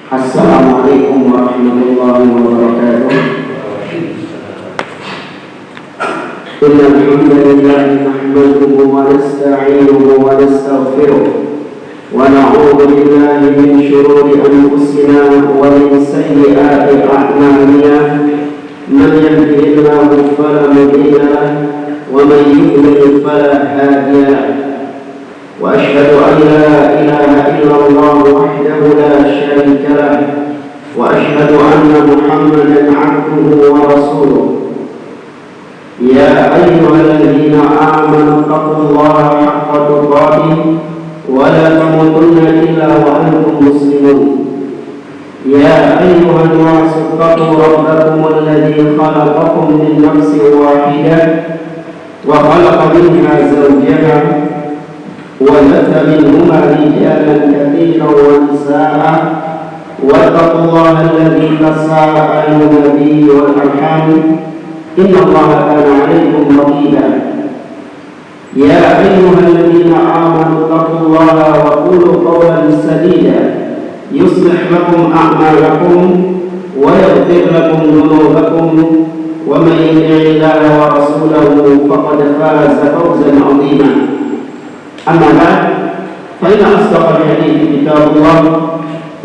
Assalamualaikum warahmatullahi wabarakatuh. Innal hamdalillah nahmaduhu wa nasta'inuhu wa nastaghfiruh wa na'udzu billahi min shururi anfusina wa min sayyiati a'malina. Man yahdihillahu fala mudilla lahu wa man yudlil fala hadiya lahu. وأشهد أن لا إله إلا الله وحده لا شريك له وأشهد أن محمدا عبده ورسوله. يا أيها الذين آمنوا اتقوا الله حق تقاته ولا تموتن إلا وأنتم مسلمون. يا أيها الناس اتقوا ربكم الذي خلقكم من نفس واحدة وخلق منها زوجها وبث منهما رجالا كثيرا ونساء واتقوا الله الذي تساءلون به والارحام ان الله كان عليكم رقيبا. يا ايها الذين امنوا اتقوا الله وقولوا قولا سديدا يصلح لكم اعمالكم ويغفر لكم ذنوبكم ومن يطع الله ورسوله فقد فاز فوزا عظيما. أما بعد فإن أصدق الحديث كتاب الله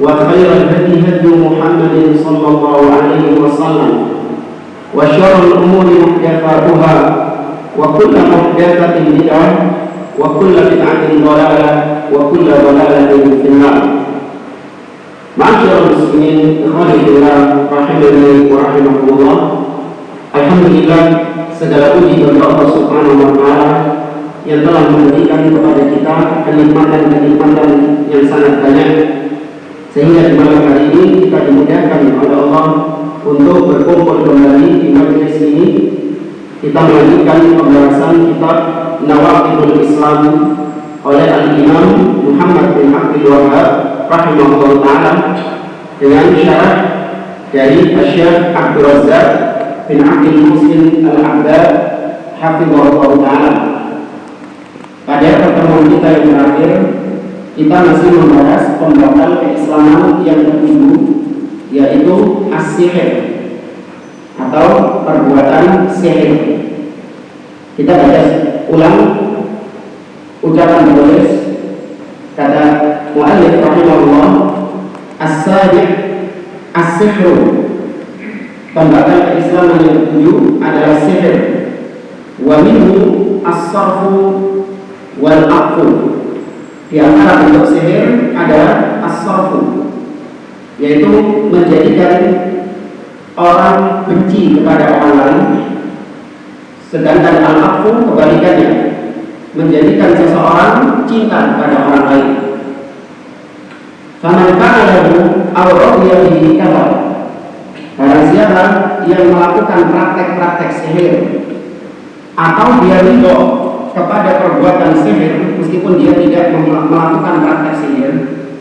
وخير الهدي هدي محمد صلى الله عليه وسلم وشر الأمور محدثاتها وكل محدثة بدعة وكل بدعة ضلالة وكل ضلالة في النار. معاشر المسلمين ikhwani fillah rahimani wa rahimakumullah. Alhamdulillah, segala puji bagi Allah Subhanahu wa taala yang telah memberikan kepada kita kenikmatan-kenikmatan yang sangat banyak, sehingga di malam hari ini kita dimudahkan oleh Allah untuk berkumpul kembali di majelis ini. Kita melanjutkan pembahasan kitab Nawaqidul Islam oleh Al-Imam Muhammad bin Abdul Wahhab rahimahullah ta'ala dengan syarah dari Syekh Abdul Razzaq bin Abdul Muhsin Al-Abbad hafizahullah ta'ala. Pada pertemuan kita yang terakhir, kita masih membahas pembatal keislaman yang kedua, yaitu as-sihir atau perbuatan sihir. Kita baca ulang ucapan penulis, kata mu'allif rahimahullah, as-sihru, pembatal keislaman yang kedua adalah sihir. Wa minhu as-sarfu wal aqfu. Di antara bentuk sihir adalah as-sarfu, yaitu menjadikan orang benci kepada orang lain, sedangkan al-aqfu kebalikannya, menjadikan seseorang cinta kepada orang lain. Faman kana lahu aw radiya bihi kafar. Barang siapa yang melakukan praktek-praktek sihir atau dia ridho kepada perbuatan sihir, meskipun dia tidak melakukan praktek sihir,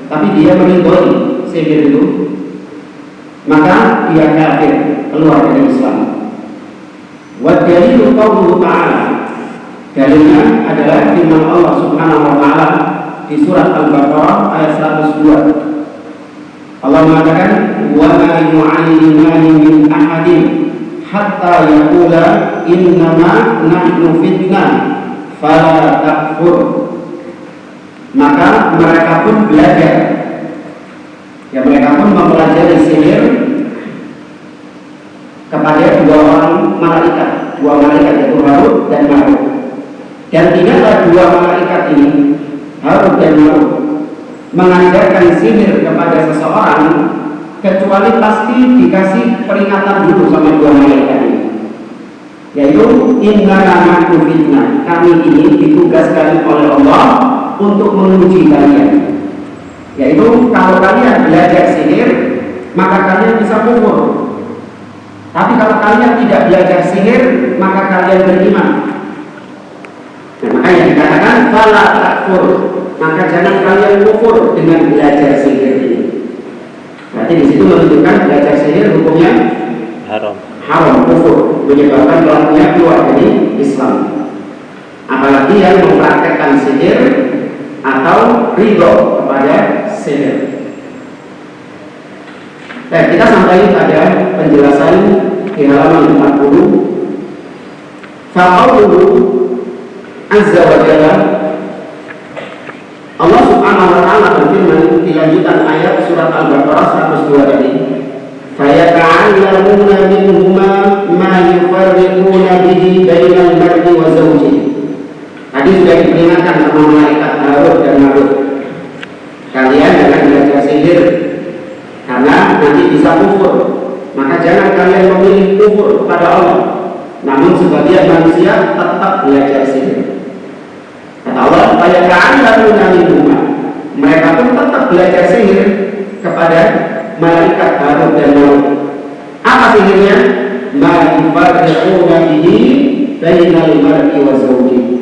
tapi dia meridhoi sihir itu, maka dia kafir, keluar dari Islam. Wa dalilu qauluhu ta'ala, dalilnya adalah firman Allah Subhanahu wa ta'ala di surat Al-Baqarah ayat 102. Allah mengatakan, wa ma yu'allimani min ahadin hatta yaqula innama nahnu fitnah fala takfur. Maka mereka pun belajar, ya mereka pun mempelajari sihir kepada dua malaikat yaitu Harut dan Marut. Dan tidaklah dua malaikat ini, Harut dan Marut, mengajarkan sihir kepada seseorang kecuali pasti dikasih peringatan dulu sama dua malaikat ini, yaitu innama nahnu fitnah, kami ini ditugaskan oleh Allah untuk menguji kalian. Yaitu kalau kalian belajar sihir, maka kalian bisa kufur. Tapi kalau kalian tidak belajar sihir, maka kalian beriman. Nah, makanya dikatakan fala takfur, maka jangan kalian kufur dengan belajar sihir ini. Berarti di situ menunjukkan belajar sihir hukumnya haram, kufur, menyebabkan pelakunya keluar dari Islam. Apalagi yang mempraktekkan sihir atau ridho kepada sihir. Kita sampai pada penjelasan di halaman 40. Faqauluhu azza wa jalla, Allah subhanahu wa ta'ala berfirman di lanjutan ayat surat Al-Baqarah 102 tadi, fayata'allamuna minhuma ma yufarriquna bihi bainal mar'i wa zawjihi. Tadi sudah diperingatkan sama malaikat Harut dan Marut, kalian jangan belajar sihir karena nanti bisa kufur. Maka jangan kalian memilih kufur kepada Allah, namun sebagian manusia tetap belajar sihir. Kata Allah, fayata'allamuna minhuma, mereka pun tetap belajar sihir kepada malaikat Harut dan Marut. Apa sihirnya? Ma yufarriquna bihi bainal mar'i wa zawjihi.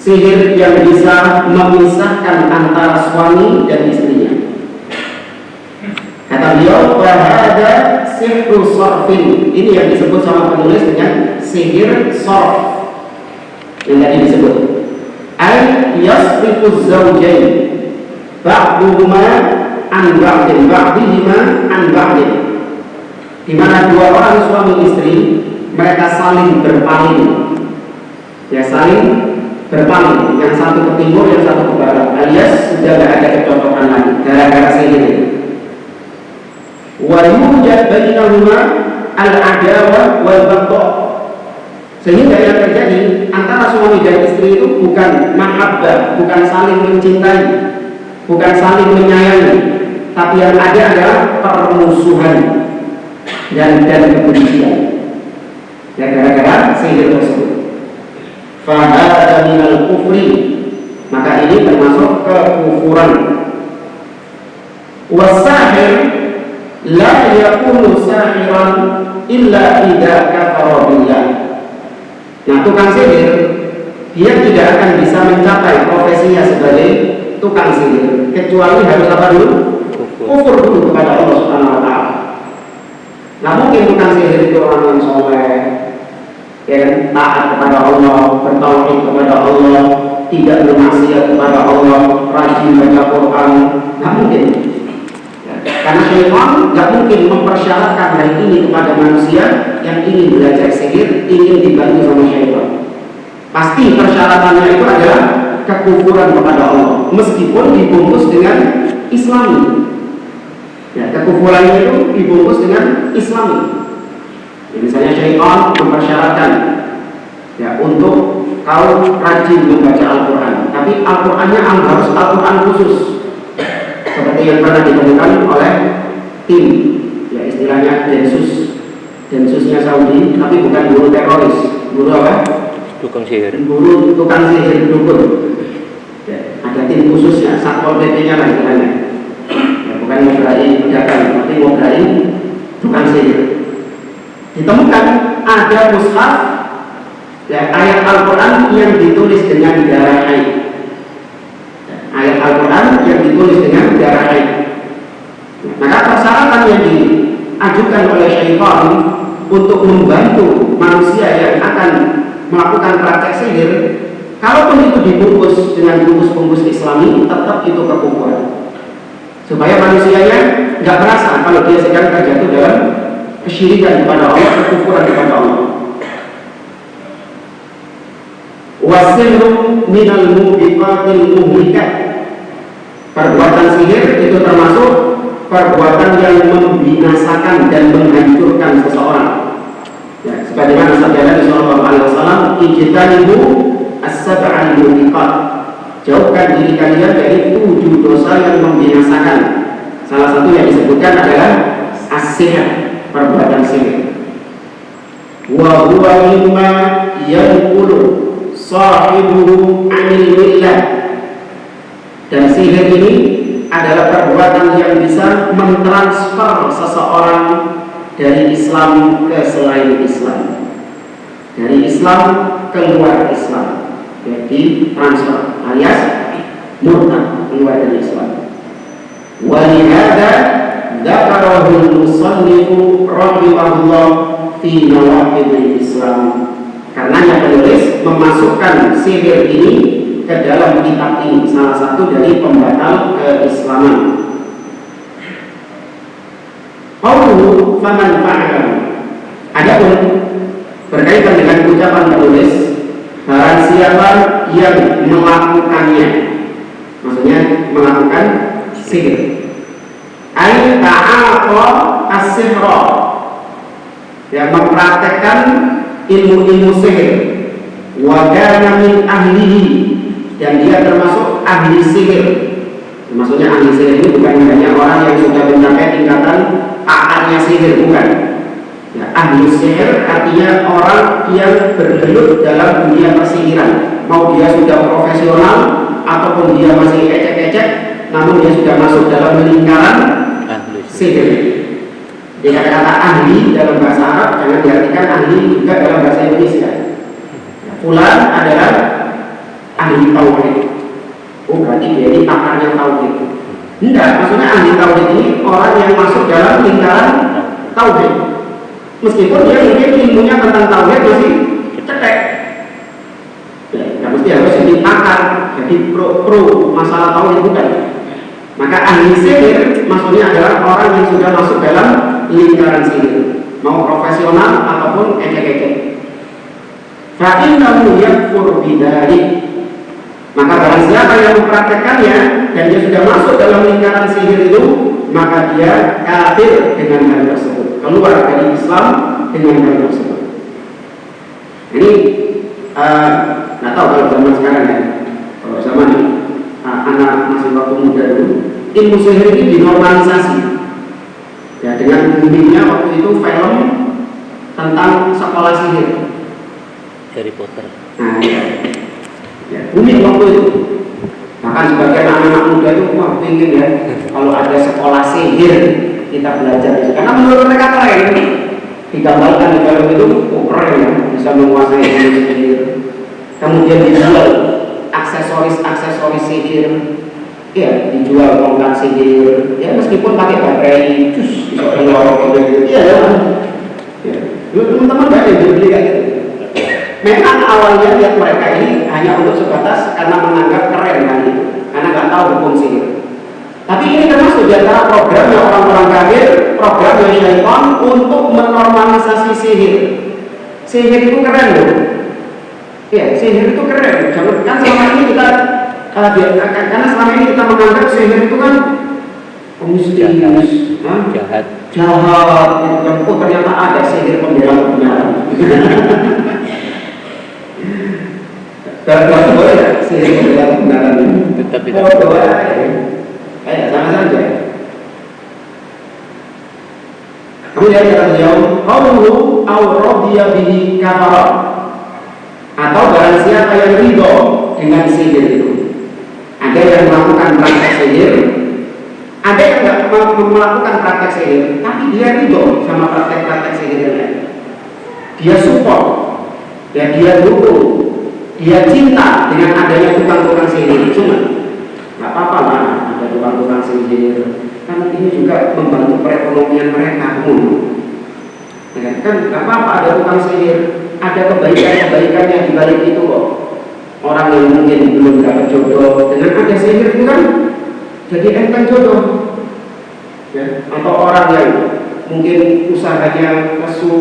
Sihir yang bisa memisahkan antara suami dan istrinya. Kata beliau, wahada sihru sarfin. Ini yang disebut sama penulis dengan sihir sarf yang tadi disebut. Ay yasrifu zawjain ba'duhuma an ba'din ba'dihima an ba'din. Di mana dua orang suami istri mereka saling berpaling. Ya, saling berpaling, yang satu ke timur, yang satu ke barat, alias sudah tidak ada kecocokan lagi gara-gara sihir. Wa yujad bainahuma al-adawa wal baghdha. Sehingga yang terjadi antara suami dan istri itu bukan mahabbah, bukan saling mencintai, bukan saling menyayangi, tapi yang ada adalah permusuhan dan kebencian. Ya, gara-gara sihir tersebut. Fahada minal kufri, maka ini termasuk kekufuran. Wasahir la yakunu sahiran illa idza kafara billah. Nah, tukang sihir dia tidak akan bisa mencapai profesinya sebagai tukang sihir kecuali harus apa dulu? Kufur dulu kepada Allah Subhanahu wa taala. Nah, mungkin tukang sihir itu orang yang soleh, yang taat kepada Allah, bertauhid kepada Allah, tidak bermaksiat kepada Allah, rajin baca Quran. Nggak mungkin, karena syaitan nggak mungkin mempersyaratkan hal ini kepada manusia yang ingin belajar sihir, ingin dibantu sama syaitan. Pasti persyaratannya itu adalah kekufuran kepada Allah, meskipun dibungkus dengan Islami. Ya, kekufuran itu dibungkus dengan Islami. Misalnya syaitan mempersyaratkan ya untuk kau rajin membaca Al-Quran, tapi Al-Qurannya harus Al-Quran khusus, seperti yang pernah ditemukan oleh tim, ya istilahnya densusnya Saudi, tapi bukan guru teroris, guru apa? Tukang sihir. Guru tukang sihir dukun. Ya, ada tim khususnya, satpol pp-nya lah istilahnya. Ya, bukan ngobrain pedagang, tapi ngobrain tukang sihir. Ditemukan ada mushaf, ya, ayat Al-Quran yang ditulis dengan darah haid. Ayat Al-Quran yang ditulis dengan darah haid. Maka persyaratan yang diajukan oleh syaitan untuk membantu manusia yang akan melakukan praktek sihir, kalaupun itu dibungkus dengan bungkus-bungkus Islami, tetap itu kekufuran. Supaya manusianya nggak merasa kalau dia sedang terjatuh dalam kesyirikan kepada Allah, kekufuran kepada Allah. Wasihru minal mubiqatil muhlikat. Perbuatan sihir itu termasuk perbuatan yang membinasakan dan menghancurkan seseorang. Ya, sebagaimana sabda Nabi sallallahu alaihi wasallam, ijtanibu as-sab'al mubiqat. Jauhkan diri kalian dari 7 dosa yang membinasakan. Salah satu yang disebutkan adalah as-sihr, perbuatan sihir. Wa huwa mimma yanqulu sahibuhu 'anil millah. Dan sihir ini adalah perbuatan yang bisa mentransfer seseorang dari Islam ke selain Islam, dari Islam keluar Islam, jadi transfer alias murtad, keluar dari Islam. Wa lihada dzakarahu al-musannifu rahimahullah fi nawaqidil Islam. Karenanya penulis memasukkan sihir ini ke dalam kitab ini, salah satu dari pembatal keislaman. Qauluhu faman fa'ala. Adapun berkaitan dengan ucapan penulis, barang siapa yang melakukannya, maksudnya melakukan sihir, ay ta'aqa as-sihra, yang mempraktekkan ilmu-ilmu sihir, wa kana min ahlihi, dan dia termasuk ahli sihir. Maksudnya ahli sihir itu bukan hanya orang yang sudah mencapai tingkatan pakarnya sihir, bukan. Ya, ahli sihir artinya orang yang bergelut dalam dunia persihiran, mau dia sudah profesional ataupun dia masih ecek-ecek, namun dia sudah masuk dalam lingkaran sihir. Jadi kata-kata ahli dalam bahasa Arab jangan diartikan ahli juga dalam bahasa Indonesia. Fulan adalah ahli tauhid. Oh, berarti dia ini pakarnya tauhid. Tidak, maksudnya ahli tauhid ini orang yang masuk dalam lingkaran tauhid. Meskipun dia mungkin ilmunya tentang tauhid masih cetek. Ya, mesti harus jadi pakar, jadi pro masalah tauhid, bukan. Maka ahli sihir maksudnya adalah orang yang sudah masuk dalam lingkaran sihir, mau profesional ataupun ecek-ecek. Fa innahu yakfur bidzalik. Maka barang siapa yang mempraktekannya dan dia sudah masuk dalam lingkaran sihir itu, maka dia kafir dengan hal tersebut, keluar dari Islam dengan hal tersebut. Ini nggak tahu kalau zaman sekarang ya, kalau zaman anak masih waktu muda dulu, ilmu sihir ini dinormalisasi. Ya, dengan boomingnya waktu itu film tentang sekolah sihir, Harry Potter. Nah, ya, booming waktu itu. Bahkan sebagian anak-anak muda itu wah pengen ya kalau ada sekolah sihir kita belajar itu, karena menurut mereka keren. Digambarkan di film itu keren ya, bisa menguasai ilmu sihir. Kemudian dijual aksesoris sihir, ya dijual tongkat sihir, ya meskipun pakai baterai, cus bisa keluar gitu. Ya, teman-teman banyak yang beli kayak gitu. Memang awalnya lihat mereka ini hanya untuk sebatas karena menganggap keren kan itu, karena nggak tahu hukum sihir. Tapi ini termasuk di antara program yang orang-orang kafir, program dari syaitan untuk menormalisasi sihir. Sihir itu keren loh. Ya, sihir itu keren. Jangan kan selama ini kita karena selama ini kita menganggap sihir itu kan mistis, jahat. Oh, ternyata ada sihir pembela kebenaran. Kalau boleh ya, sihir pembela kebenaran ini. Tetap tidak. Oh, boleh. Sama saja. Kemudian kata beliau, qauluhu aw radiya bihi kafara. Atau barang siapa yang ridho dengan sihir itu. Ada yang melakukan praktek sihir, ada yang tidak melakukan praktek sihir, tapi dia ridho sama praktek-praktek sihir yang lain. Dia support, ya dia dukung, dia cinta dengan adanya tukang-tukang sihir. Cuma nggak apa-apa lah ada tukang-tukang sihir, kan ini juga membantu perekonomian mereka umum. Ya, kan nggak apa-apa ada tukang sihir, ada kebaikan-kebaikannya di balik itu kok. Orang yang mungkin belum dapat jodoh dengan ada sihir itu kan jadi enteng jodoh, ya. Atau orang yang mungkin usahanya lesu,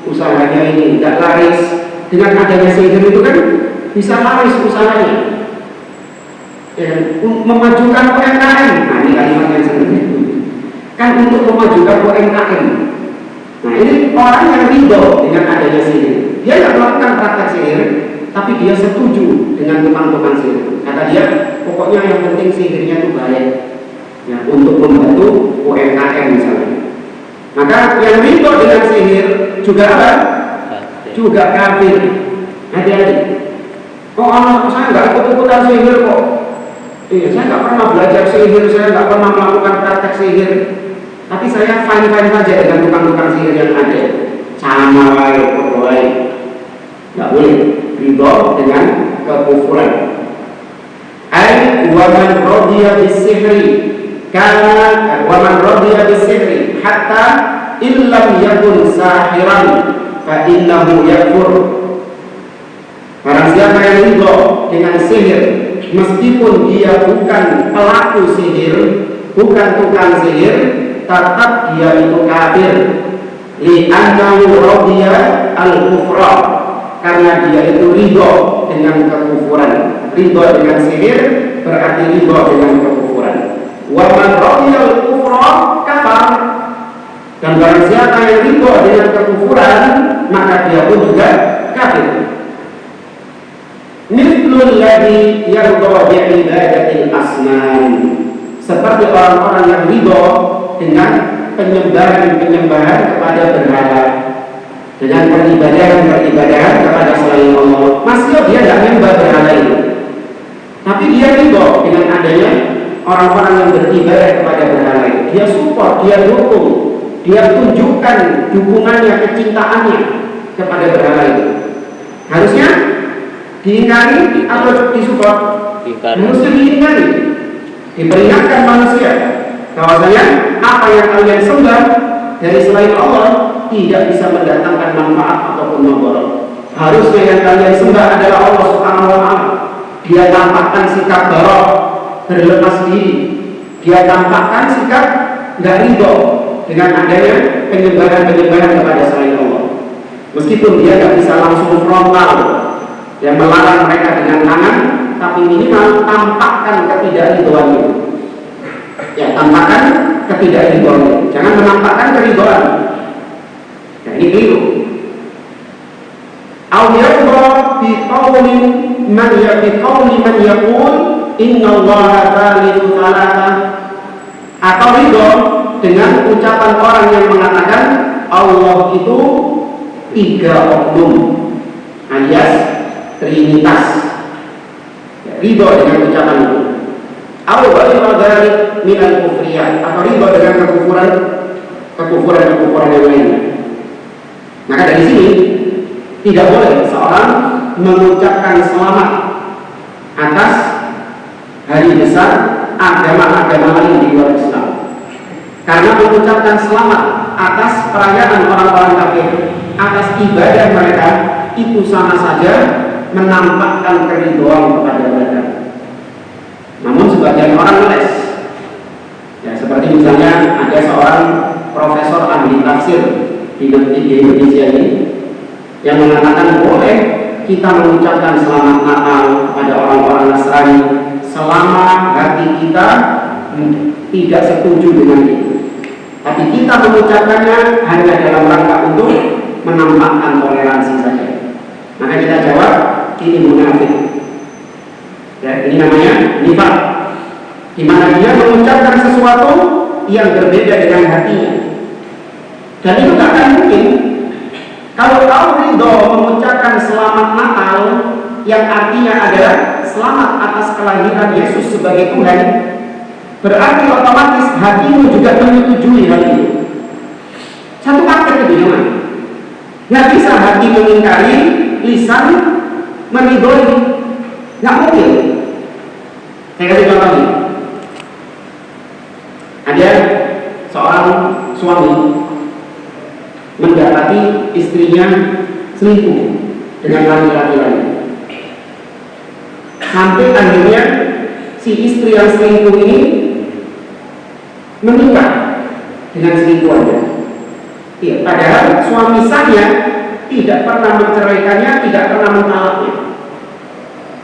usahanya ini tidak laris, dengan adanya sihir itu kan bisa laris usahanya. Ya, memajukan UMKM. Nah, ini kalimat yang sebenarnya kan untuk memajukan UMKM. Nah, ini orang yang ridho dengan adanya sihir. Dia tidak melakukan praktek sihir, tapi dia setuju dengan tukang-tukang sihir. Kata dia, pokoknya yang penting sihirnya itu baik, ya, untuk membantu UMKM misalnya. Maka yang ridho dengan sihir juga apa? Juga kafir. Hati-hati. Oh, anak saya nggak ikut-ikutan sihir kok. Iya, saya nggak pernah belajar sihir, saya nggak pernah melakukan praktek sihir. Tapi saya fine-fine saja dengan tukang-tukang sihir yang ada. Sama wae, berdoa. Nggak boleh ridho dengan kekufuran. Ai wa man radiya bis-sihri kana wa man radiya bis-sihri hatta illam yakun sahiran fa innahu yakfur. Barang siapa yang ridho dengan sihir, meskipun dia bukan pelaku sihir, bukan tukang sihir, tetap dia itu kafir. Li'annahu radiya al-kufra, karena dia itu ridho dengan kekufuran. Ridho dengan sihir berarti ridho dengan kekufuran. Wa man radiya al-kufra kafar, dan barang siapa yang ridho dengan kekufuran maka dia pun juga kafir. Mithlul ladzi yarda bi'ibadatil asnam, seperti orang-orang yang ridho dengan penyembahan kepada berhala, dengan peribadahan kepada selain Allah. Masih dia tidak menyembah berhala itu, tapi dia ridho dengan adanya orang-orang yang beribadah kepada berhala itu. Dia support, dia dukung, dia tunjukkan dukungannya, kecintaannya kepada berhala itu. Harusnya diingkari atau disupport? Harusnya diingkari. Diperingatkan manusia bahwasanya apa yang kalian sembah dari selain Allah tidak bisa mendatangkan manfaat ataupun mudarat. Harusnya yang kalian sembah adalah Allah Subhanahu wa taala. Dia tampakkan sikap barok, berlepas diri. Dia tampakkan sikap enggak ridho dengan adanya penyembahan kepada selain Allah. Meskipun dia tidak bisa langsung frontal yang melarang mereka dengan tangan, tapi minimal tampakkan ketidakridhoannya. Ya, tampakkan ketidakridhoannya. Jangan menampakkan keridhoan. Nah, ini keliru. Au yaqra bi qawli man yaqul innallaha thalithu thalatha, atau ridho dengan ucapan orang yang mengatakan Allah itu 3 oknum, alias Trinitas. Ya, ridho dengan ucapan itu. Au ghairu dzalik minal kufriyat, atau ridho dengan kekufuran yang lainnya. Maka dari sini tidak boleh seorang mengucapkan selamat atas hari besar agama-agama lain di luar Islam. Karena mengucapkan selamat atas perayaan orang-orang kafir, atas ibadah mereka, itu sama saja menampakkan keridhaan kepada mereka. Namun sebagian orang ngeles, ya, seperti misalnya ada seorang profesor ahli tafsir di Indonesia ini yang mengatakan boleh kita mengucapkan selamat Natal kepada orang-orang Nasrani selama hati kita tidak setuju dengan itu. Tapi kita mengucapkannya hanya dalam rangka untuk menampakkan toleransi saja. Maka kita jawab, ini munafik. Ya, ini namanya nifaq, di mana dia mengucapkan sesuatu yang berbeda dengan hatinya. Dan itu tak akan mungkin. Kalau kau ridho mengucapkan selamat Natal yang artinya adalah selamat atas kelahiran Yesus sebagai Tuhan, berarti otomatis hatimu juga menyetujui hal itu. Satu paket itu gimana? Nggak bisa hati mengingkari, lisan meridhoi, nggak mungkin. Saya kasih contoh ini. Ada seorang suami mendapati istrinya selingkuh dengan laki-laki lain. Sampai akhirnya si istri yang selingkuh ini menikah dengan selingkuhannya. Ya, padahal suami saya tidak pernah menceraikannya, tidak pernah mentalaknya.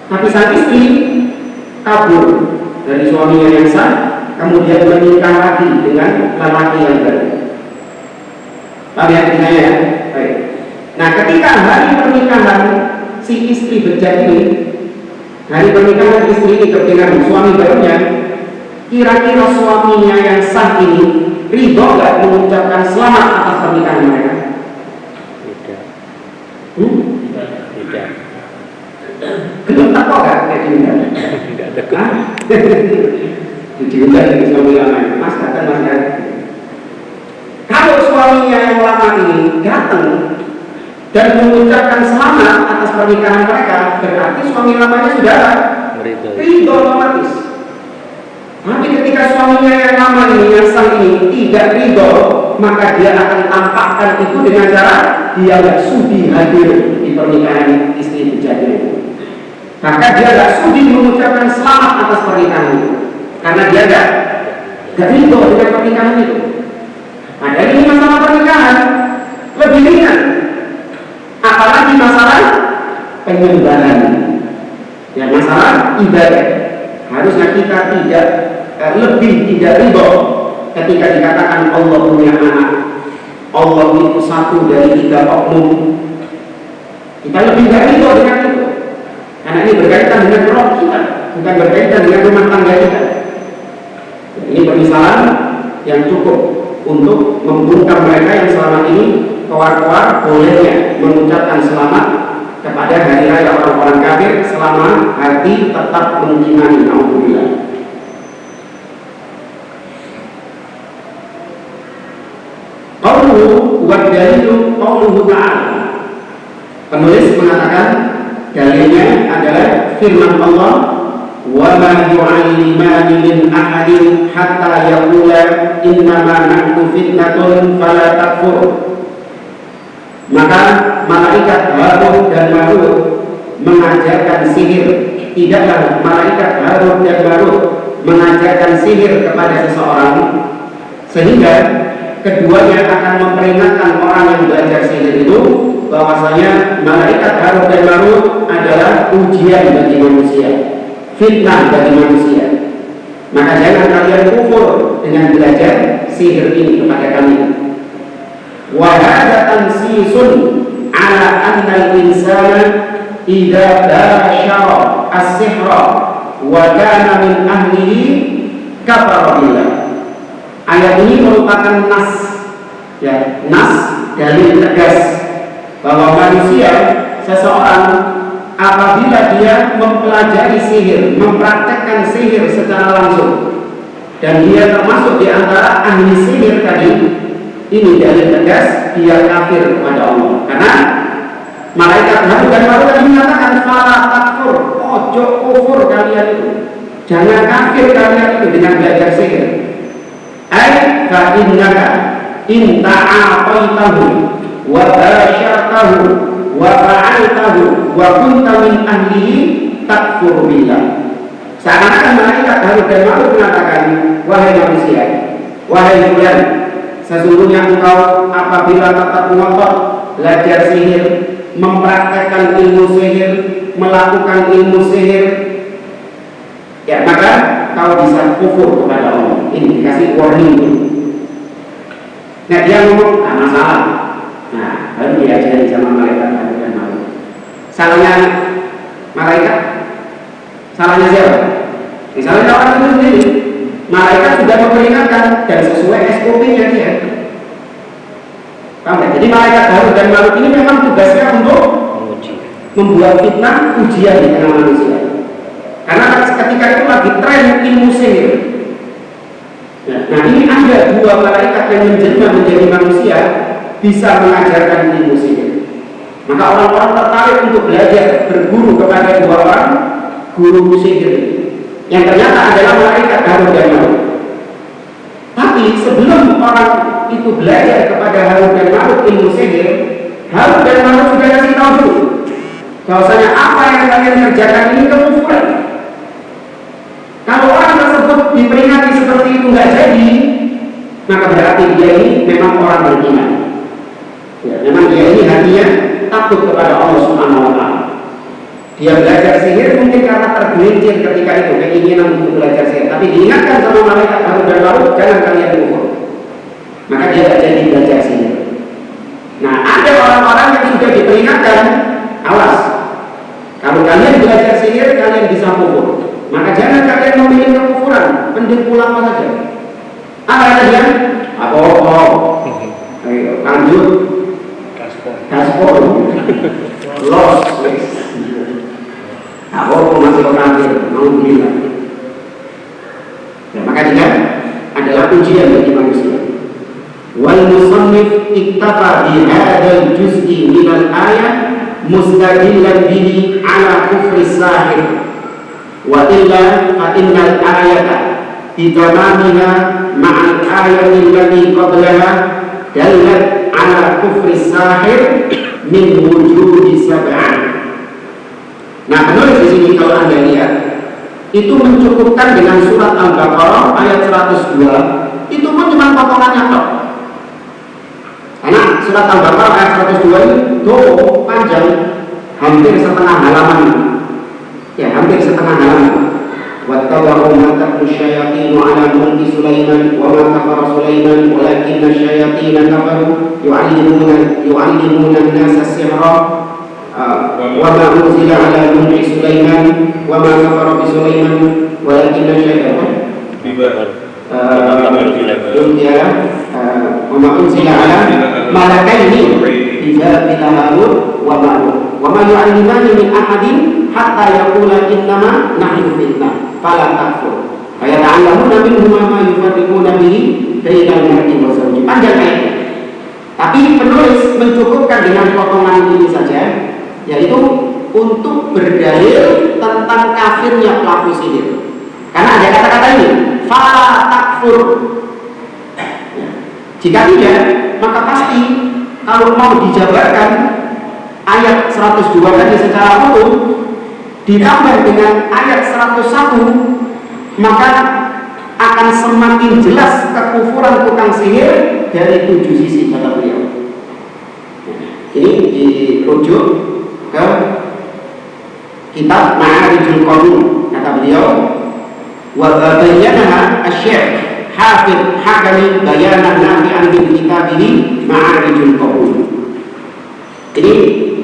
Tapi sang istri kabur dari suaminya yang sah, kemudian menikah lagi dengan lelaki yang baru. Paham ya intinya ya? Baik. Nah, ketika hari pernikahan si istri berjanji, hari pernikahan istri ini dengan suami barunya, kira-kira suaminya yang sah ini ridho nggak mengucapkan selamat atas pernikahan mereka? Tidak. Tidak. Belum tak kok kan kayak gini kan? Tidak ada. Diundang dengan suami lama, mas datang. Kalau suaminya yang lama ini datang dan mengucapkan selamat atas pernikahan mereka, berarti suami lamanya sudah ridho otomatis. Tapi ketika suaminya yang lama ini, yang sah ini tidak ridho, maka dia akan tampakkan itu dengan cara dia tidak sudi hadir di pernikahan istri berjanji itu. Maka dia tidak sudi mengucapkan selamat atas pernikahan itu, karena dia tidak ridho dengan pernikahan itu. Padahal ini masalah pernikahan lebih ringan, apalagi masalah penyembahan, ya masalah ibadah. Harusnya kita tidak ridho ketika dikatakan Allah punya anak, Allah itu satu dari 3 oknum. Kita lebih tidak ridho dengan itu, karena ini berkaitan dengan roh kita, bukan berkaitan dengan rumah tangga kita. Ini permisalan yang cukup untuk membungkam mereka yang selama ini keluar-keluar bolehnya mengucapkan selamat kepada hari raya orang-orang kafir selama hati tetap mengimani. Alhamdulillah. Qauluhu wa dalilu qauluhu ta'ala. Penulis mengatakan dalilnya adalah firman Allah, wa ma yu'allimani min ahadin hatta yaqula innama nahnu fitnatun fala takfur. Maka malaikat Harut dan Marut mengajarkan sihir. Tidaklah malaikat Harut dan Marut mengajarkan sihir kepada seseorang sehingga keduanya akan memperingatkan orang yang belajar sihir itu bahwasanya malaikat Harut dan Marut adalah ujian bagi manusia, fitnah bagi manusia. Maka jangan kalian kufur dengan belajar sihir ini kepada kami. Wa hadza tansisun ala anna al-insana idza bashara as-sihra wa kana min ahlihi kafara billah. Ayat ini merupakan nas, ya, nas dalil tegas bahwa manusia, seseorang apabila dia mempelajari sihir, mempraktekkan sihir secara langsung, dan dia termasuk di antara ahli sihir tadi, ini dalil tegas dia kafir kepada Allah. Karena malaikat Harut dan Marut tadi mengatakan fala takfur, ojo kufur kalian itu, jangan kafir kalian itu dengan belajar sihir. Ai fa innaka in ta'aqaitahu wa basyartahu wa fa'altahu wa kunta min ahlihi takfur billah. Seakan-akan malaikat Harut dan Marut mengatakan, wahai manusia, wahai fulan, sesungguhnya engkau apabila tetap ngotot belajar sihir, mempraktekkan ilmu sihir, melakukan ilmu sihir, ya maka kau bisa kufur kepada Allah. Ini dikasih warning. Nah dia ngomong, tak masalah. Nah baru diajari sama malaikat Harut dan Marut. Salahnya malaikat? Salahnya siapa? Misalnya orang itu sendiri, malaikat sudah memperingatkan dan sesuai SOP-nya dia. Paham? Jadi malaikat Harut dan Marut ini memang tugasnya untuk membuat fitnah, ujian di tengah manusia. Karena ketika itu lagi tren ilmu sihir. Nah ini ada 2 malaikat yang menjelma menjadi manusia bisa mengajarkan ilmu sihir. Maka orang-orang tertarik untuk belajar berguru kepada 2 orang guru sihir yang ternyata adalah malaikat Harut dan Marut. Tapi sebelum orang itu belajar kepada Harut dan Marut ilmu sihir, Harut dan Marut sudah kasih tahu dulu bahwasanya apa yang kalian kerjakan ini kekufuran. Kalau orang tersebut diperingati seperti itu nggak jadi, maka berarti dia ini memang orang beriman. Ya, memang dia ini hatinya takut kepada Allah Subhanahu wa Ta'ala. Dia belajar sihir mungkin karena tergelincir ketika itu keinginan untuk belajar sihir, tapi diingatkan sama malaikat Harut dan Marut, jangan kalian kufur. Maka dia tidak jadi belajar sihir. Nah ada orang-orang yang sudah diperingatkan, awas, kalau kalian belajar sihir kalian bisa kufur. Maka jangan kalian memilih kekufuran, mending pulang saja. Apa kalian? Apa? Ayo lanjut. Gaspol. Los. Apa masih kafir? Mau bilang. Ya, maka dia adalah ujian bagi manusia. Wal musannif iktafa bi hadzal juz'i min al-ayat mustadillan bihi ala kufri sahir. Wa illa fa innal ayata bitamamiha ma'al ayati allati qablaha dallat ala kufri sahir min wujudi sab'an. Nah, penulis di sini kalau Anda lihat itu mencukupkan dengan surat Al-Baqarah ayat 102. Itu pun cuma potongannya tok. Karena surat Al-Baqarah ayat 102 ini panjang, hampir setengah halaman. Ya, hampir setengah halaman. وَاتَّبَعُوا مَا تَتْلُو الشَّيَاطِينُ عَلَى مُلْكِ سُلَيْمَانَ وَمَا كَفَرَ سُلَيْمَانُ وَلَكِنَّ الشَّيَاطِينَ كَفَرُوا يُعَلِّمُونَ النَّاسَ السِّحْرَ وَمَا أُنْزِلَ عَلَى مُلْكِ سُلَيْمَانَ وَمَا كَفَرَ بِسُلَيْمَانَ وَلَكِنَّ الشَّيَاطِينَ وَمَا أُنْزِلَ عَلى مَلَكَيْنِ بِبَابِلَ هَارُوتَ وَمَارُوتَ وَمَا يُعَلِّمَانِ مِنْ أَحَدٍ حَتَّى يَقُولَا إِنَّمَا نَحْنُ فِتْنَةٌ فَلَا تَكْفُرْ فَيَتَعَلَّمُونَ مِنْهُمَا مَا يُفَرِّقُونَ بِهِ بَيْنَ الْمَرْءِ وَزَوْجِهِ. Panjang ayat. Tapi penulis mencukupkan dengan potongan ini saja, yaitu untuk berdalil tentang kafirnya pelaku sihir. Karena ada kata-kata ini, fala takfur. Jika tidak, maka pasti kalau mau dijabarkan ayat 102 tadi secara utuh ditambah dengan ayat 101, maka akan semakin jelas kekufuran tukang sihir dari 7 sisi, kata beliau. Ini dirujuk ke kitab Ma'arijul Qawm, kata beliau, wa bayyanaha asy-syekh Hafidz Hakami bayanan nafi'an min kitabihi Ma'arijul Qawm. Ini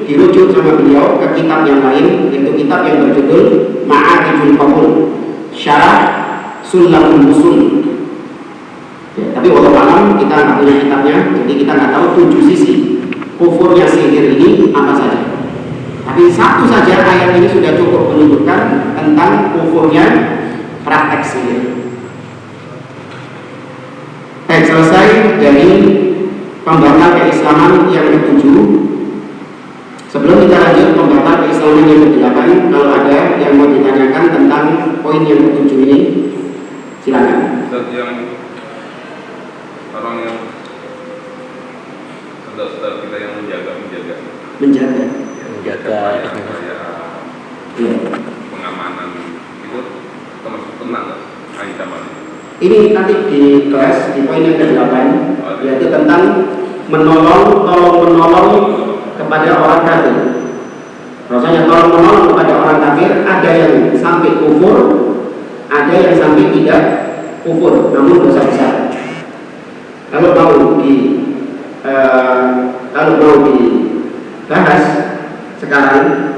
dirujuk sama beliau ke kitab yang lain, yaitu kitab yang berjudul Ma'arijul Qawm, Syarah Sulamul Usul. Ya, tapi walau alam kita nggak punya kitabnya, jadi kita nggak tahu 7 sisi kufurnya sihir ini apa saja. Tapi satu saja ayat ini sudah cukup menunjukkan tentang kufurnya praktek sihir. Baik, selesai dari pembahasan keislaman yang ke-7. Sebelum kita lanjut pembahasan keislaman yang ke-8, kalau ada yang mau ditanyakan tentang poin yang ke-7 ini, silakan. Yang orang yang saudara-saudara kita yang menjaga pengamanan itu termasuk tenang nggak ancaman? Ini nanti di kelas di poin yang ke-8, yaitu tentang tolong-menolong kepada orang kafir. Rasanya tolong-menolong kepada orang kafir ada yang sampai kufur, ada yang sampai tidak kufur, namun dosa besar. Kalau mau dibahas sekarang,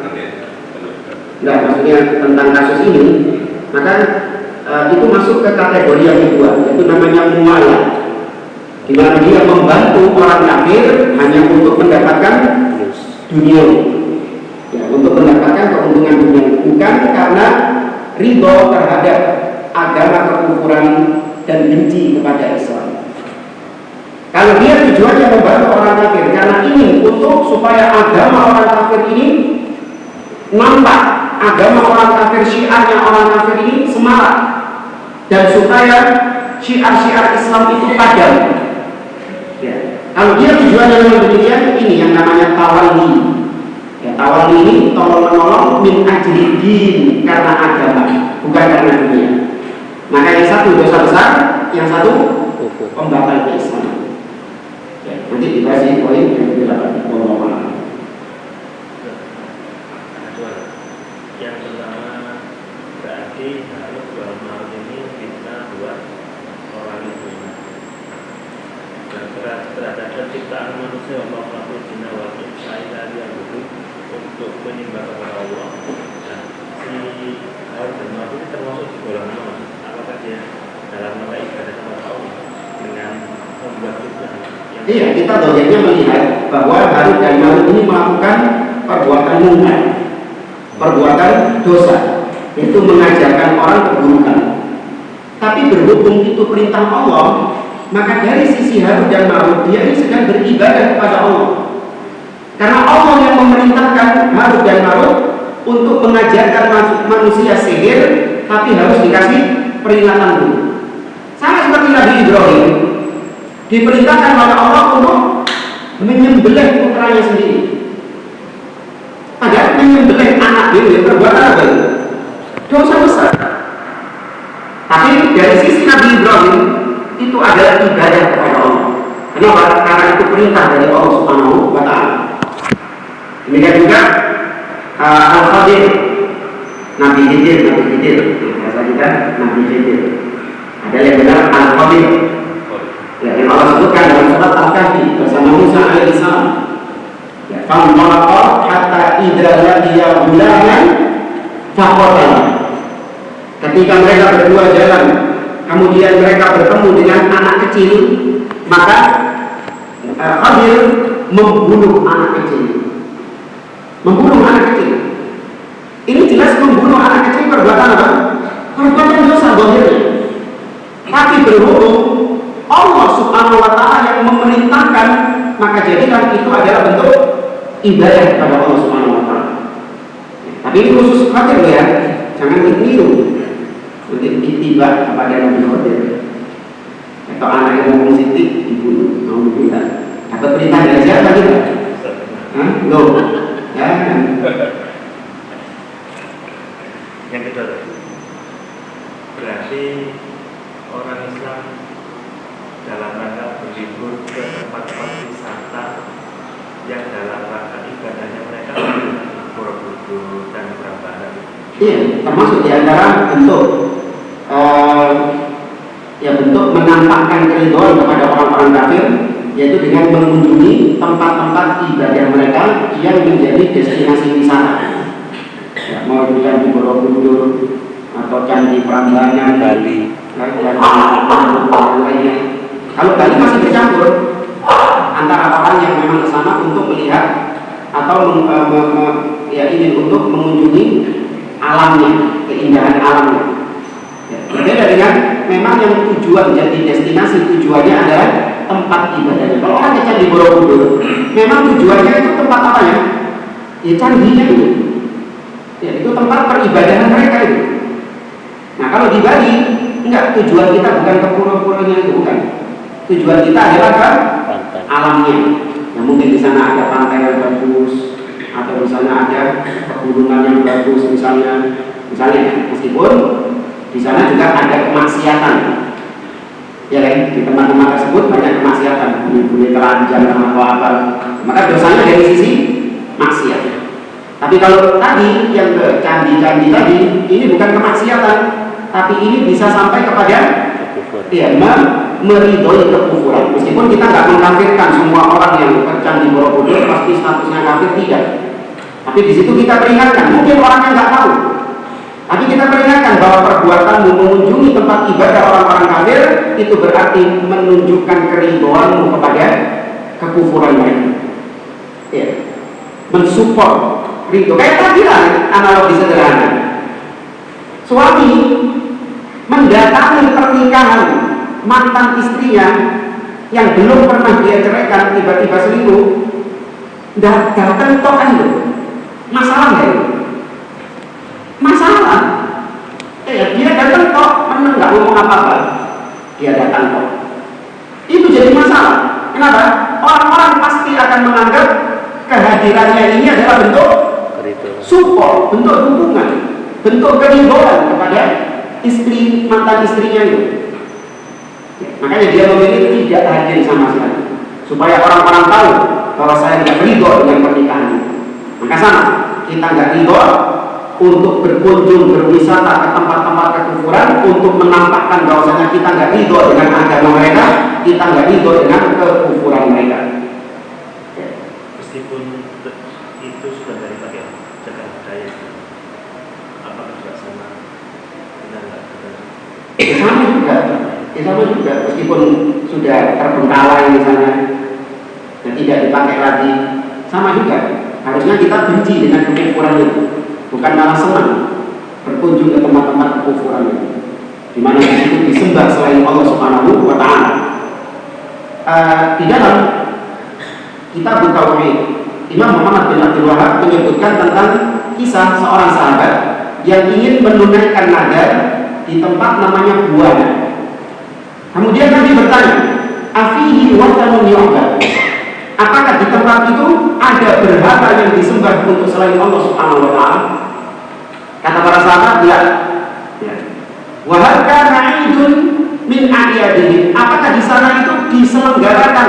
enggak, maksudnya tentang kasus ini, maka itu masuk ke kategori yang kedua, yaitu namanya muwalah, di mana dia membantu orang kafir hanya untuk mendapatkan dunia, ya, untuk mendapatkan keuntungan dunia, bukan karena ridho terhadap agama kekufuran dan benci kepada Islam. Kalau dia tujuannya membantu orang kafir karena ingin untuk supaya agama orang kafir ini nampak, agama orang kafir, syiarnya orang kafir ini semarak, dan supaya syiar-syiar Islam itu padam. Ya. Kalau dia tujuannya memang demikian, ini yang namanya tawalli. Ya, tawalli ini tolong-menolong min ajli din, karena agama, bukan karena dunia. Maka yang satu dosa besar, yang satu pembatal Islam. Ya, nanti dikasih poin yang ke-8. Yang pertama, berarti harus dalam hal ini kita buat orang itu. Dan terhadap penciptaan manusia Allah melakukan jina wajib saya yang hidup untuk menyembah kepada Allah. Nah, si harus bermakna ini termasuk di golongan mana? Apakah dia dalam mata ibadah kepada Allah dengan membuat kita? Iya, kita doanya melihat bahwa Harut dan Marut ini melakukan perbuatan mungkar, perbuatan dosa, yaitu mengajarkan orang keburukan. Tapi berhubung itu perintah Allah, maka dari sisi Harut dan Marut dia ini sedang beribadah kepada Allah. Karena Allah yang memerintahkan Harut dan Marut untuk mengajarkan manusia sihir, tapi harus dikasih peringatan dulu. Sama seperti Nabi Ibrahim diperintahkan oleh Allah untuk menyembelih putranya sendiri. Padahal menyembelih anak dia perbuatan apa itu? Dosa besar. Tapi dari sisi Nabi Ibrahim itu adalah ibadah kepada Allah. Kenapa? Karena itu perintah dari Allah Subhanahu wa Ta'ala. Demikian juga Al-Khadir, Nabi Khidir, bahasa kita Nabi Khidir. Ada yang benar Al-Khadir, ya, yang Allah sebutkan dalam surat Al-Kahfi bersama Musa alaihissalam. Ya, famtalaqa hatta idza laqiya ghulaman faqatala. Ketika mereka berdua jalan, kemudian mereka bertemu dengan anak kecil, maka Khadir membunuh anak kecil. Membunuh anak kecil. Ini jelas membunuh anak kecil perbuatan apa? Perbuatan dosa zahirnya. Tapi berhubung Allah Subhanahu wa Ta'ala yang memerintahkan, maka jadilah itu adalah bentuk ibadah kepada Allah Subhanahu wa Ta'ala. Tapi ini khusus Khadir ya, jangan ditiru. Nanti tiba kepada Nabi Khadir. Atau anak yang ngomong sitik dibunuh, mau dibunuh. Dapat perintah dari siapa kita? Loh, ya kan? Yang kedua, berarti orang Islam dalam rangka berlibur ke tempat-tempat wisata yang dalam rangka ibadahnya mereka Borobudur dan Prambanan. Iya, termasuk di antara bentuk bentuk menampakkan keridhaan kepada orang-orang kafir, yaitu dengan mengunjungi tempat-tempat ibadah mereka yang menjadi destinasi wisata. Ya, mau itu Candi Borobudur atau Candi Prambanan, Bali, dan lainnya. Kalau Bali masih bercampur antara orang yang memang ke sana untuk melihat atau ingin untuk mengunjungi alamnya, keindahan alamnya. Ya, berbeda dengan memang yang tujuan jadi destinasi, tujuannya adalah tempat ibadahnya. Kalau orang ke Candi Borobudur, memang tujuannya itu tempat apa ya? Ya candinya itu. Ya, itu tempat peribadahan mereka itu. Nah, kalau di Bali, enggak, tujuan kita bukan ke pura-puranya itu, bukan. Tujuan kita adalah ke alamnya. Ya, mungkin di sana ada pantai yang bagus, atau di sana ada pegunungan yang bagus, misalnya meskipun di sana juga ada kemaksiatan. Ya kan, di tempat-tempat tersebut banyak kemaksiatan, bunyi telanjang atau apa. Maka dosanya dari sisi maksiat. Tapi kalau tadi yang ke candi-candi tadi, ini bukan kemaksiatan, tapi ini bisa sampai kepada meridhoi kekufuran. Meskipun kita nggak mengkafirkan semua orang yang ke Candi Borobudur pasti statusnya kafir, tidak. Tapi di situ kita peringatkan, mungkin orangnya nggak tahu. Tapi kita peringatkan bahwa perbuatanmu mengunjungi tempat ibadah orang-orang kafir itu berarti menunjukkan keridhoanmu kepada kekufuran mereka. Ya. Mensupport ridho. Kayak tadi lah analogi sederhana. Suami mendatangi pernikahan mantan istrinya yang belum pernah dia ceraikan, tiba-tiba selingkuh, datang tokan itu. Masalah nggak itu? Masalah. Dia datang kok, menang nggak ngomong apa-apa. Dia datang kok. Itu jadi masalah. Kenapa? Orang-orang pasti akan menganggap kehadirannya ini adalah bentuk support, bentuk dukungan, bentuk keridhaan kepada mantan istrinya itu. Makanya dia memilih tidak hadir sama sekali, supaya orang-orang tahu bahwa saya tidak ridho dengan pernikahan ini. Maka sama, kita nggak ridho untuk berkunjung berwisata ke tempat-tempat kekufuran untuk menampakkan bahwasanya kita nggak ridho dengan agama mereka, kita nggak ridho dengan kekufuran mereka. Meskipun itu sudah dari bagian jaga budaya, apakah juga sama? Sama juga, meskipun sudah terbengkalai misalnya dan tidak dipakai lagi, sama juga. Harusnya kita benci dengan kekufuran itu, bukan malah senang berkunjung ke tempat-tempat kekufuran itu, di mana di situ disembah selain Allah Subhanahu wa Ta'ala. Di dalam Kitab Tauhid, Imam Muhammad bin Abdul Wahab menyebutkan tentang kisah seorang sahabat yang ingin menunaikan nadar di tempat namanya Buana. Kemudian Nabi bertanya, afihi watanun yu'bad, apakah di tempat itu ada berhala yang disembah untuk selain Allah Subhanahu wa Ta'ala? Kata para sahabat, ya. Wa hal kana 'idun min a'yadihim, apakah di sana itu diselenggarakan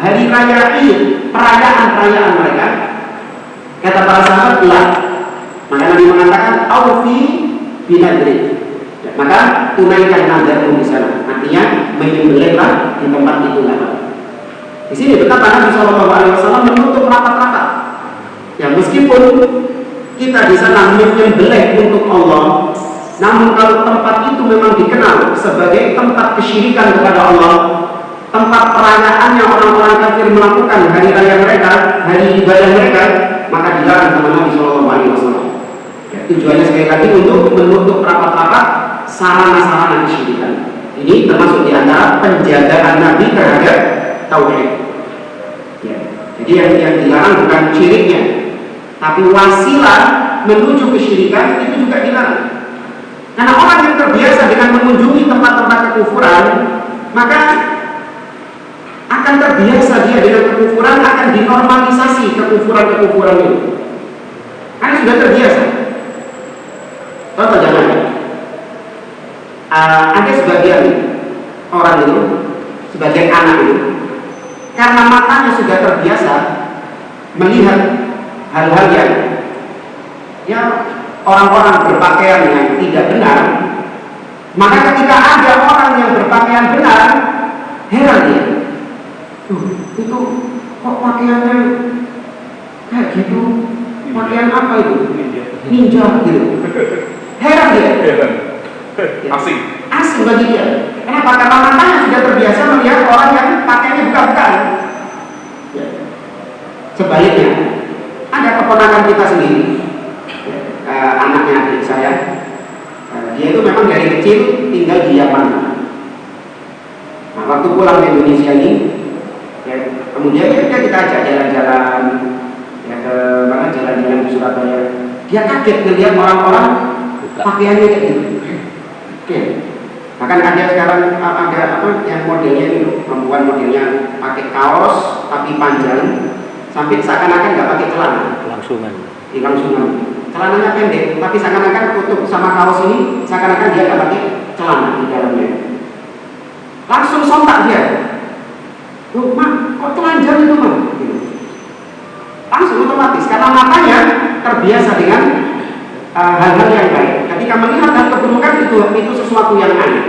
hari raya Id, perayaan-perayaan mereka, kata para sahabat, lah. Maka Nabi mengatakan, aufi binadri. Maka tunaikan nadarmu di sana. Artinya menyembelihlah di tempat itu lah. Di sini betapa Nabi SAW menutup rapat-rapat. Ya meskipun kita di sana menyembelih untuk Allah, namun kalau tempat itu memang dikenal sebagai tempat kesyirikan kepada Allah, tempat perayaannya orang-orang kafir melakukan hari raya mereka, hari ibadah mereka, maka dilarang sama Nabi SAW. Ya, tujuannya sekali lagi untuk menutup rapat-rapat sarana-sarana kesyirikan. Ini termasuk di antara penjagaan Nabi terhadap tauhid. Ya. Jadi yang dilarang bukan syiriknya, tapi wasilah menuju kesyirikan itu juga dilarang. Karena orang yang terbiasa dengan mengunjungi tempat-tempat kekufuran, maka akan terbiasa dia dengan kekufuran, akan dinormalisasi kekufuran-kekufuran itu. Karena sudah terbiasa. Contoh jangan. Ada sebagian orang itu, sebagian anak itu, karena matanya sudah terbiasa melihat hal-hal yang ya orang-orang berpakaian yang tidak benar, maka ketika ada orang yang berpakaian benar, heran dia, itu kok pakaiannya kayak gitu, pakaian apa itu? Ninja gitu. Heran dia. Asing bagi dia. Kenapa? Karena matanya sudah terbiasa melihat orang yang pakaiannya bukan-bukan. Sebaliknya, ada keponakan kita sendiri, anaknya adik saya, dia itu memang dari kecil tinggal di Yaman. Nah, waktu pulang ke Indonesia ini, ya, kemudian ya, kita ajak jalan-jalan, ya, ke mana jalan-jalan di Surabaya. Dia kaget melihat orang-orang pakaiannya kayak gitu. Oke. Bahkan ada sekarang ada apa yang modelnya itu, perempuan modelnya pakai kaos tapi panjang sampai seakan-akan nggak pakai celana. Langsungan. Celananya pendek tapi seakan-akan tutup sama kaos ini, seakan-akan dia nggak pakai celana di dalamnya. Langsung sontak dia. Loh, Mak, kok telanjang itu, Mak? Gitu. Langsung otomatis karena matanya terbiasa dengan hal-hal yang baik. Ketika melihat hal keburukan itu sesuatu yang aneh.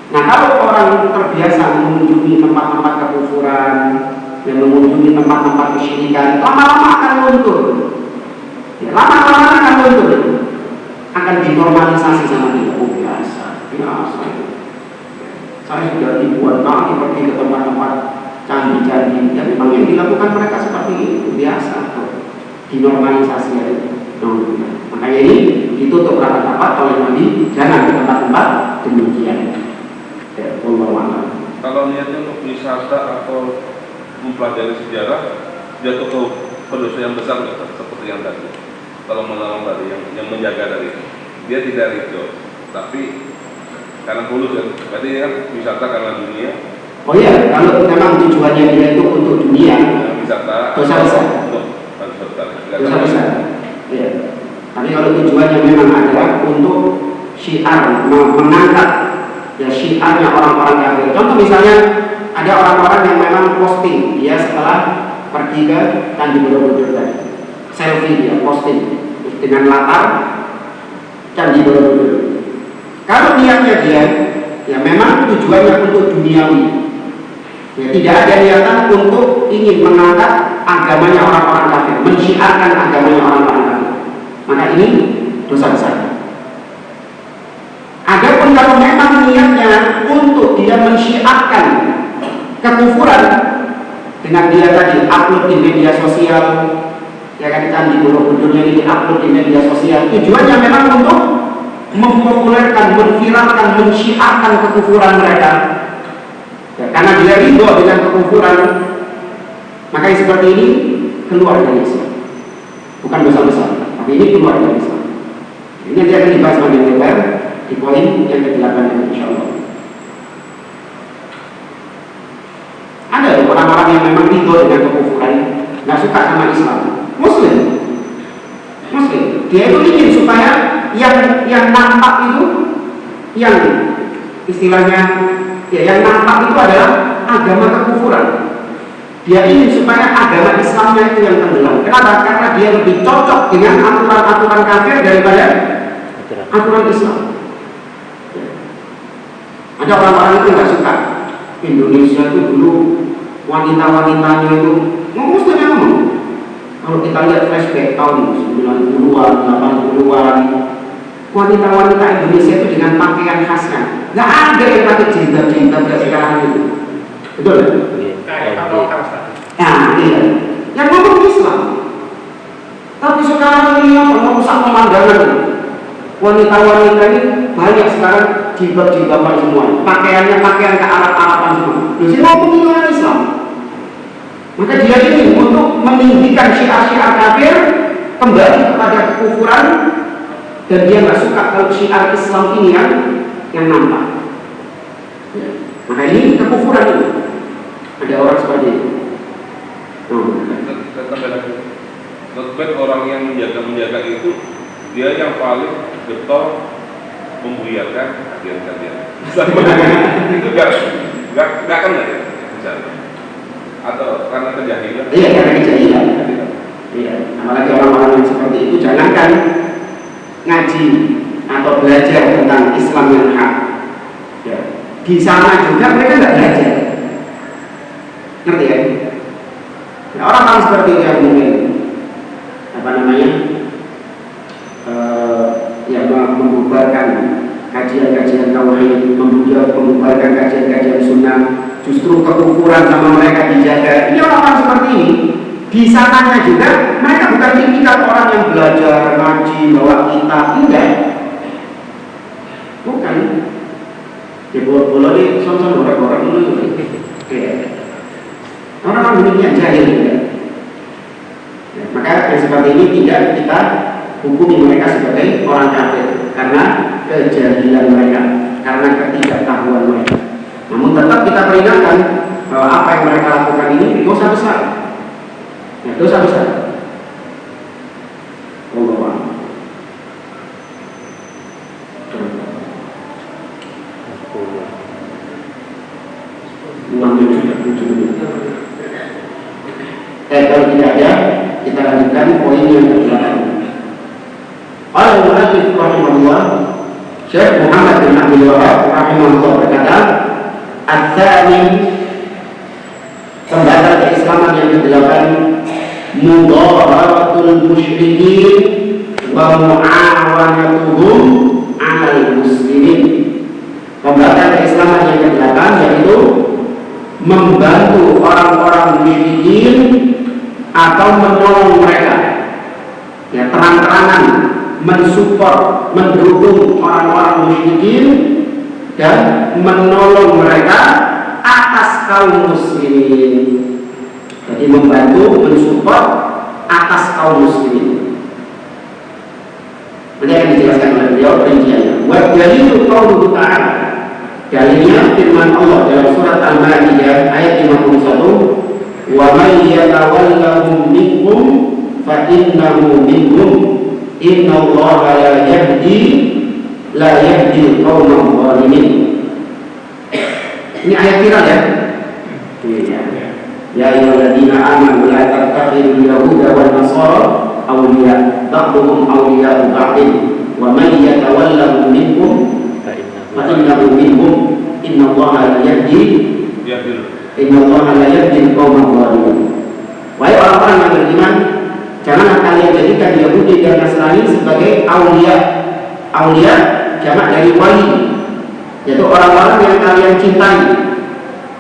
Nah, kalau orang terbiasa mengunjungi tempat-tempat kekufuran, yang mengunjungi tempat-tempat kesyirikan, lama-lama akan luntur. Ya, lama-lama akan luntur. Akan dinormalisasi sama dia. Oh, biasa. Saya sudah ribuan kali pergi ke tempat-tempat candi-candi. Ya, memang yang dilakukan mereka seperti itu biasa. Dinormalisasi ya. Makanya ini ditutup rapat-rapat oleh Nabi, jangan ke tempat-tempat demikian. Ya, kalau niatnya untuk wisata atau mempelajari sejarah, jatuh ke pendosa yang besar seperti yang tadi. Kalau menolong tadi yang menjaga dari itu, dia tidak ridho, tapi karena fulus kan, berarti ini kan wisata karena dunia. Oh iya, kalau memang tujuannya dia itu untuk dunia, wisata dosa besar. Dosa besar. Ya. Tapi kalau tujuannya memang adalah untuk syiar, mengangkat ya syiarnya orang-orang kafir. Contoh misalnya ada orang-orang yang memang posting dia setelah pergi ke Candi Borobudur tadi, selfie dia posting dengan latar Candi Borobudur. Kalau niatnya dia ya memang tujuannya untuk duniawi, ya tidak ada niatan untuk ingin mengangkat agamanya orang-orang kafir, mensyiarkan agamanya orang-orang kafir, maka ini dosa besar. Adapun kalau memang niatnya untuk dia mensyiarkan kekufuran dengan dia tadi upload di media sosial, ya kan, Candi Borobudurnya ini upload di media sosial, tujuannya memang untuk mempopulerkan, menviralkan, mensyiarkan kekufuran mereka. Ya, karena dia ridho dengan kekufuran, maka yang seperti ini keluar dari Islam. Bukan dosa besar, tapi ini keluar dari Islam. Ini nanti akan dibahas lebih lebar di poin yang ke-8 insyaallah. Ada orang-orang yang memang ridho dengan kekufuran, nggak suka sama Islam. Muslim, dia itu ingin supaya yang nampak itu, yang istilahnya ya yang nampak itu adalah agama kekufuran. Dia ingin supaya agama Islamnya itu yang tenggelam. Kenapa? Karena dia lebih cocok dengan aturan-aturan kafir daripada aturan Islam. Ada orang-orang itu nggak suka Indonesia itu dulu wanita-wanitanya itu mesti ngomong. Kalau kita lihat flashback tahun 90-an, 80-an, wanita-wanita Indonesia itu dengan pakaian khasnya, nggak ada yang pakai jilbab-jilbab kayak sekarang itu. Betul kan? Kayak lokal. Nah, iya. Yang ngomong Islam. Tapi sekarang ini yang merusak pemandangan. Wanita-wanita ini banyak sekarang jilbab-jilbaban semua. Pakaiannya pakaian ke Arab-Araban semua. Jadi ngomong Islam. Maka dia ingin untuk meninggikan syiar-syiar kafir kembali kepada kekufuran, dan dia nggak suka kalau syiar Islam ini yang nampak. Maka ini kekufuran itu. Ada orang seperti itu. Lebih orang yang menjaga itu dia yang paling getol membuyarkan kajian-kajian. Itu nggak kan ya? Misalnya. Atau karena kejahilan? Iya, karena kejahilan. Iya, apalagi orang-orang yang seperti itu jangankan ngaji atau belajar tentang Islam yang hak. Ya. Di sana juga mereka nggak belajar. Ngerti ya? Nah, orang-orang seperti itu yang mungkin yang membubarkan kajian-kajian tauhid, membubarkan kajian-kajian sunnah, justru kekufuran sama mereka dijaga. Ini orang-orang seperti ini. Di sananya juga mereka bukan tipikal orang yang belajar ngaji bawa kitab, enggak. Bukan. Ya bola ini sama-sama orang-orang dulu. Orang-orang demikian jahil juga. Ya, maka yang seperti ini tidak kita hukumi mereka sebagai orang kafir karena kejahilan mereka, karena ketidaktahuan mereka. Namun tetap kita peringatkan bahwa apa yang mereka lakukan ini dosa besar. Ya, dosa besar. Allah. Kalau tidak ada, kita lanjutkan poin yang ke-8. Al-Mu'allif rahimahullah, Syekh Muhammad bin Abdul Wahab rahimahullah berkata, Al-Thani, pembatal keislaman yang ke-8, mudharatul musyrikin wa mu'awanatuhum 'alal muslimin. Pembatal keislaman yang ke-8 yaitu membantu orang-orang musyrikin atau menolong mereka, ya, terang-terangan mensupport, mendukung orang-orang musyrikin dan menolong mereka atas kaum muslimin. Jadi membantu, mensupport atas kaum muslimin. Nanti akan dijelaskan oleh beliau perinciannya. Wa dalilu qauluhu ta'ala, dalilnya firman Allah dalam surat Al-Maidah ayat 51, wa may yatawallahum minkum fa innahu minhum innallaha la yahdi al-qaumal zalimin. Ini ayat viral ya. Ya ayyuhalladzina amanu la tattakhidul yahuda wan nasara awliya ba'dhum awliya'u ba'din wa may yatawallahum minkum fa innahu minhum innallaha la yahdi al-qaumal zalimin. Wahai orang-orang yang beriman, janganlah kalian jadikan Yahudi dan Nasrani sebagai aulia. Aulia jamak dari wali, yaitu orang-orang yang kalian cintai.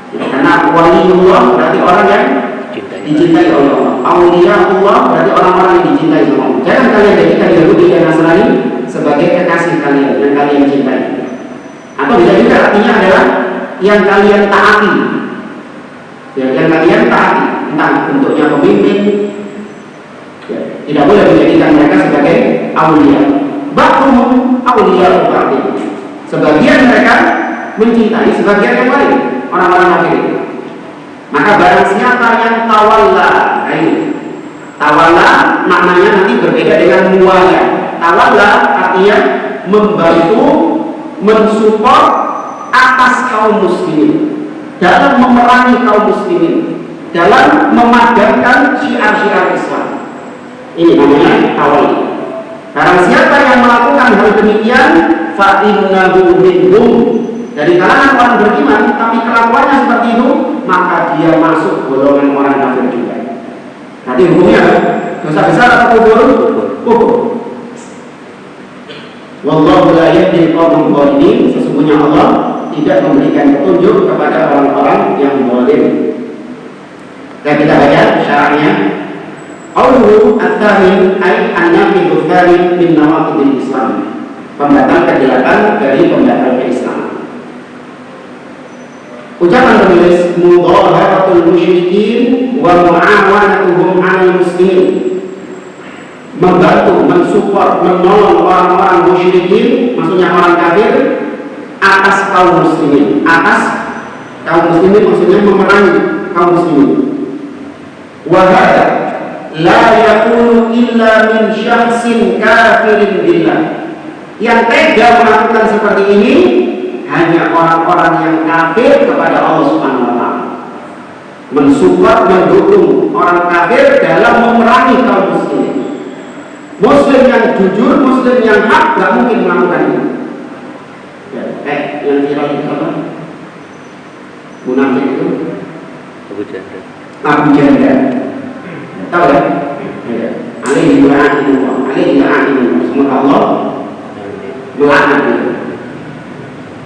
Karena waliullah berarti orang yang dicintai oleh Allah. Aulia Allah berarti orang-orang yang dicintai oleh Allah. Jangan kalian jadikan Yahudi dan Nasrani sebagai kekasih kalian yang kalian cintai. Atau bisa juga artinya adalah yang kalian taati. Ya, yang kalian taati, entah bentuknya pemimpin. Ya, tidak boleh menjadikan mereka sebagai aulia. Ba'dhum aulia ba'din. Sebagian mereka mencintai sebagian yang lain, orang-orang kafir. Maka barang siapa yang tawalla, tawalla maknanya nanti berbeda dengan muwala. Tawalla artinya membantu, mensupport atas kaum muslimin dalam memerangi kaum muslimin. dalam memadamkan syiar-syiar Islam. Ini namanya tawali. Karena siapa yang melakukan hal demikian, fa innahu minhum, dari kalangan orang beriman, tapi kelakuannya seperti itu, maka dia masuk golongan orang kafir juga. Nanti hukumnya dosa besar atau kufur? Kufur. Wallahu la yahdil qawmal zalimin. Sesungguhnya Allah tidak memberikan petunjuk kepada orang-orang yang zalim. Dan kita baca syaratnya. Qauluhu at-thamin ay an-naqidul tsamin min nawaqidil Islam. Pembatal ke-8 dari pembatal keislaman. Ucapan penulis mudhaharatul musyrikin wa mu'awanatuhum 'alal muslimin. Membantu, mensupport, menolong orang-orang musyrikin, maksudnya orang kafir, atas kaum muslimin. Atas kaum muslimin maksudnya memerangi kaum muslimin. Wa hadza la yakunu illa min syakhsin kafirin billah. Yang tega melakukan seperti ini hanya orang-orang yang kafir kepada Allah Subhanahu wa taala. Mensupport, mendukung orang kafir dalam memerangi kaum muslimin. Muslim yang jujur, Muslim yang hak gak mungkin melakukan itu. Yang viral itu apa? Munafik itu Abu Jahal. Abu Jahal. Tahu ya? Alaihi la'anatullah. Alaihi la'anatullah. Semoga Allah melaknat dia.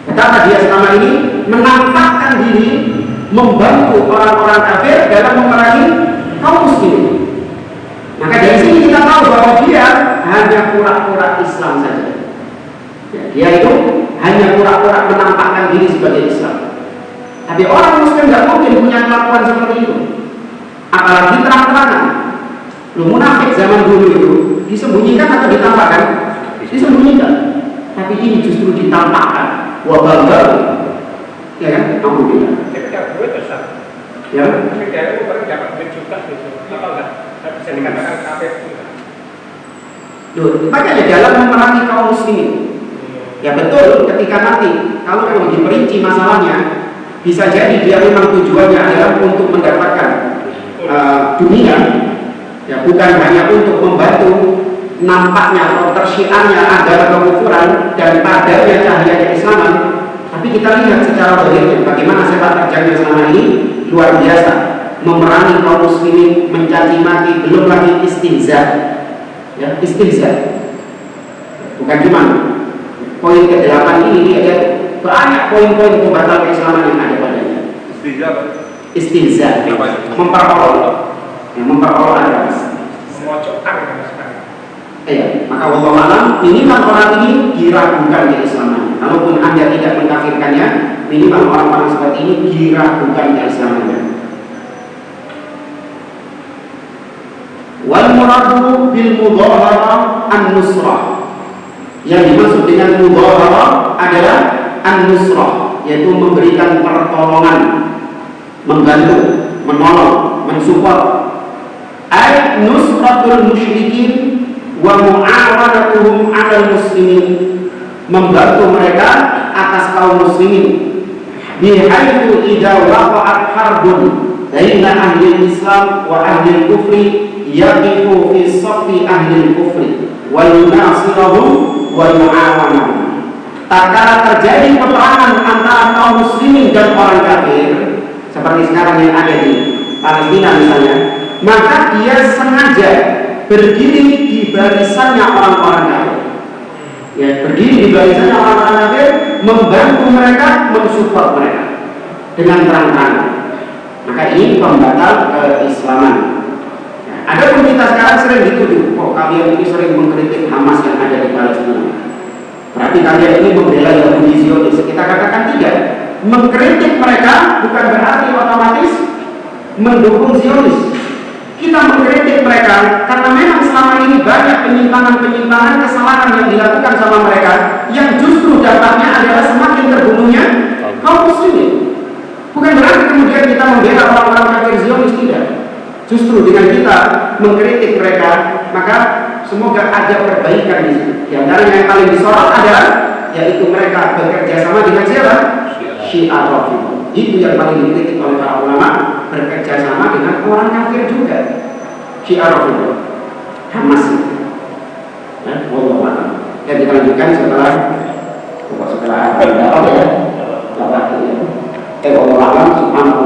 Betapa dia selama ini menampakkan diri membantu orang-orang kafir dalam memerangi kaum muslimin. Maka dari sini kita tahu bahwa dia hanya pura-pura Islam saja. Dia itu hanya pura-pura menampakkan diri sebagai Islam. Tapi orang Muslim tidak mungkin punya kelakuan seperti itu. Apalagi terang-terangan. Lu munafik zaman dulu itu disembunyikan atau ditampakkan? Disembunyikan. Tapi ini justru ditampakkan. Wah bangga. Ya kan? Alhamdulillah. Ketika gue besar. Ya. Tapi dia itu baru dapat duit juga gitu. Apa enggak? Bisa dikatakan kafir juga. Loh, makanya dalam memerangi kaum muslimin. Ya betul, ketika nanti kalau pun diperinci masalahnya, bisa jadi dia memang tujuannya adalah untuk mendapatkan dunia, ya bukan hanya untuk membantu nampaknya atau tersyiarnya agama kekufuran dan padanya cahaya keislaman. Tapi kita lihat secara zahirnya bagaimana sepak terjangnya selama ini luar biasa, memerangi kaum muslimin, mencaci maki, belum lagi istihza. Ya, istihza. Bukan cuma poin ke-8 ini dia banyak poin-poin pembatal keislaman yang ada padanya. Istihza. Istihza. Memperolok. Ya, memperolok agama. Memojokkan sekali. Iya, maka wallahu alam minimal orang ini diragukan keislamannya. Kalaupun Anda tidak mengkafirkannya, minimal orang-orang seperti ini diragukan keislamannya. Wal muradu bil mudhahara an-nusrah. Yang dimaksud dengan mudhahara adalah an-nusrah, yaitu memberikan pertolongan, membantu, menolong, mensupport. Ay nusratul musyrikin wa mu'awanatuhum 'alal muslimin, membantu mereka atas kaum muslimin. Bihaitsu idza waqa'at harbun baina ahli Islam wa ahli kufri yaqifu fi saffi ahli kufri wa yunasirahum wa yu'awanahum. Tatkala terjadi peperangan antara kaum muslimin dan orang kafir, seperti sekarang yang ada di Palestina misalnya, maka dia sengaja berdiri di barisannya orang-orang kafir. Ya, berdiri di barisannya orang-orang kafir, membantu mereka, mensupport mereka dengan terang-terangan. Maka ini pembatal keislaman. Nah, adapun kita sekarang sering dituduh, kok kalian ini sering mengkritik Hamas yang ada di Palestina. Berarti kalian ini membela Yahudi Zionis. Kita katakan tidak. Mengkritik mereka bukan berarti otomatis mendukung Zionis. Kita mengkritik mereka karena memang selama ini banyak penyimpangan-penyimpangan, kesalahan yang dilakukan sama mereka, yang justru dampaknya adalah semakin terbunuhnya kaum muslimin. Bukan berarti kemudian kita membela orang-orang kafir Zionis, tidak. Justru dengan kita mengkritik mereka, maka semoga ada perbaikan di sini. Di antara yang paling disorot adalah yaitu mereka bekerja sama dengan siapa? Syiah Rafidhah. Itu yang paling dikritik oleh para ulama, bekerja sama dengan orang kafir juga. Syiar itu, Hamas. Ya, dan kita lanjutkan setelah setelah Allah ya. Allah subhanahu